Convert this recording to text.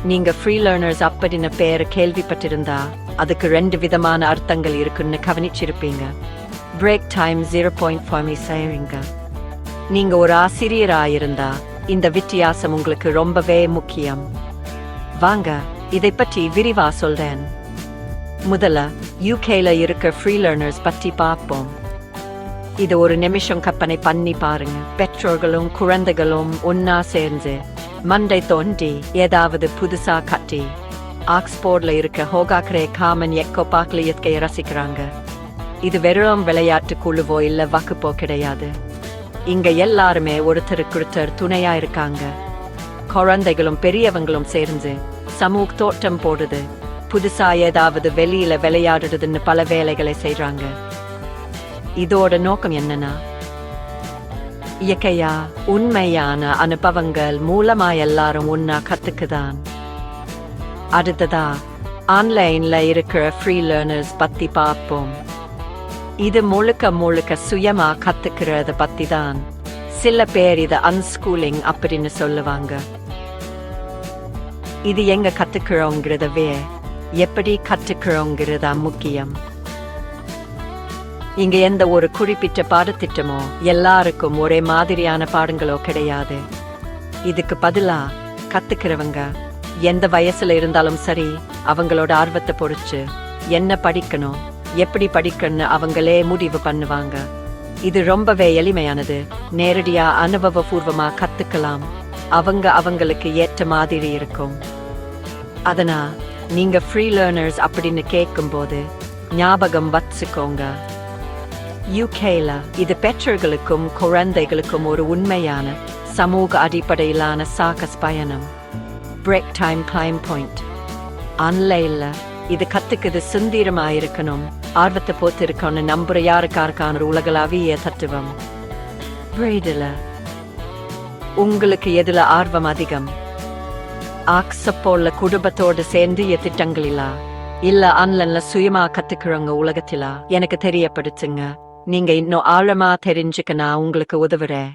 நீங்க free learners அப்படின்னு பேரை கேள்விப்பட்டிருந்தா அதுக்கு 2 விதமான அர்த்தங்கள் இருக்குன்னு கவனிச்சிருப்பீங்க. பிரேக் டைம் 0.5 செய்வீங்க. நீங்க ஒரு ஆசிரியராயிருந்தா இந்த வித்தியாசம் உங்களுக்கு ரொம்பவே முக்கியம். வாங்க இதை பற்றி விரிவா சொல்றேன். முதல்ல யூகேல இருக்க ஃப்ரீ லேர்னர்ஸ் பற்றி பார்ப்போம். இது ஒரு நிமிஷம் கற்பனை பண்ணி பாருங்க. பெற்றோர்களும் குழந்தைகளும் ஒன்னா சேர்ந்து மண்டை தோண்டி ஏதாவது புதுசா கட்டி ஆக்ஸ்போர்ட்ல இருக்க ஹோகாக்ரே காமன் எக்கோ பார்க்ல இயற்கையை ரசிக்கிறாங்க. இது வெறும் விளையாட்டு குழுவோ இல்ல வகுப்போ கிடையாது. இங்க எல்லாருமே ஒருத்தருக்கொருத்தர் துணையா இருக்காங்க. குழந்தைகளும் பெரியவங்களும் சேர்ந்து சமூக தோட்டம் போடுது, புதுசா ஏதாவது வெளியில விளையாடுறதுன்னு பல வேலைகளை செய்றாங்க. இதோட நோக்கம் என்னன்னா, இயற்கையா உண்மையான அனுபவங்கள் மூலமா எல்லாரும் ஒன்னா கத்துக்குதான். அடுத்ததா ஆன்லைன்ல இருக்கிற ஃப்ரீ லேர்னர்ஸ் பத்தி பார்ப்போம். இது முழுக்க சுயமா கத்துக்கிறத பத்தி தான். சில பேர் இத அன்ஸ்கூலிங் அப்படின்னு சொல்லுவாங்க. இது எங்க கத்துக்கிறோங்கிறதவே எப்படி கத்துக்கிறோங்கிறதா முக்கியம். இங்க எந்த ஒரு குறிப்பிட்ட பாடத்திட்டமோ எல்லாருக்கும் ஒரே மாதிரியான பாடங்களோ கிடையாது. இதுக்கு பதிலா கத்துக்கிறவங்க எந்த வயசுல இருந்தாலும் சரி, அவங்களோட ஆர்வத்தை பொறுத்து என்ன படிக்கணும், எப்படி படிக்கணும்னு அவங்களே முடிவு பண்ணுவாங்க. இது ரொம்பவே எளிமையானது. நேரடியா அனுபவபூர்வமா கத்துக்கலாம். அவங்களுக்கு ஏற்ற மாதிரி இருக்கும். அதனா நீங்க ஃப்ரீ லேர்னர்ஸ் அப்படின்னு கேட்கும்போது ஞாபகம் வச்சுக்கோங்க, யூகேல இது பெற்றோர்களுக்கும் குழந்தைகளுக்கும் ஒரு உண்மையான சமூக அடிப்படையிலான சாகஸ் பயணம். Break time claim point. ஆன்லைன்ல இது கத்துக்குது சுந்தரமாயிருக்கணும், ஆர்வத்தை போத்து இருக்கணும், நம்புற யாருக்காருக்கான உலகளாவிய தத்துவம். பிரேடில உங்களுக்கு எதுல ஆர்வம் அதிகம்? ஆக்ஸப்போல குடும்பத்தோடு சேர்ந்து திட்டங்களிலா இல்ல ஆன்லைன்ல சுயமா கத்துக்கிறவங்க உலகத்திலா எனக்கு தெரியப்படுத்துங்க. நீங்க இன்னும் ஆழமா தெரிஞ்சுக்க நான் உங்களுக்கு உதவுறேன்.